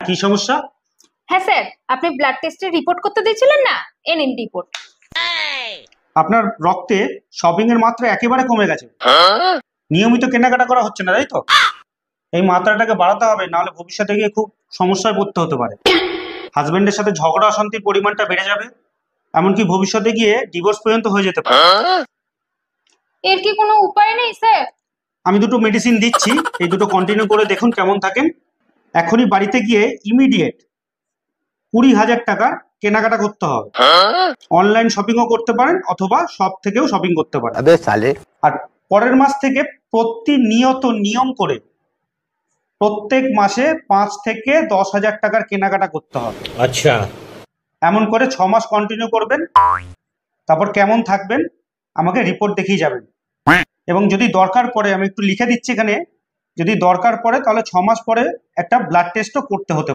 কি সমস্যা? হ্যাঁ স্যার, আপনি ব্লাড টেস্টের রিপোর্ট করতে দিয়েছিলেন না, এ নিন রিপোর্ট। আপনার রক্তে শপিং এর মাত্রা একেবারে কমে গেছে। নিয়মিত কেনাকাটা করা হচ্ছে না, তাই তো? এই মাত্রাটাকে বাড়াতে হবে, নাহলে ভবিষ্যতে গিয়ে খুব সমস্যায় পড়তে হতে পারে। হাজবেন্ডের সাথে ঝগড়া অশান্তির পরিমাণটা বেড়ে যাবে, এমনকি ভবিষ্যতে গিয়ে ডিভোর্স পর্যন্ত হয়ে যেতে পারে। এর কি কোনো উপায় নেই স্যার? আমি দুটো মেডিসিন দিচ্ছি, এই দুটো কন্টিনিউ করে দেখুন কেমন থাকেন। এখনই বাড়িতে গিয়ে ইমিডিয়েট 20,000 টাকার কেনাকাটা করতে হবে। অনলাইন শপিংও করতে পারেন অথবা শপ থেকেও শপিং করতে পারেন। আর পরের মাস থেকে প্রতিনিয়ত নিয়ম করে প্রত্যেক মাসে 5 থেকে 10,000 টাকার কেনাকাটা করতে হবে। আচ্ছা, এমন করে 6 মাস কন্টিনিউ করবেন। তারপর কেমন থাকবেন আমাকে রিপোর্ট দেখিয়ে যাবেন। এবং যদি দরকার পড়ে, আমি একটু লিখে দিচ্ছি এখানে, যদি দরকার পড়ে তাহলে 6 মাস পরে একটা ব্লাড টেস্টও করতে হতে পারে।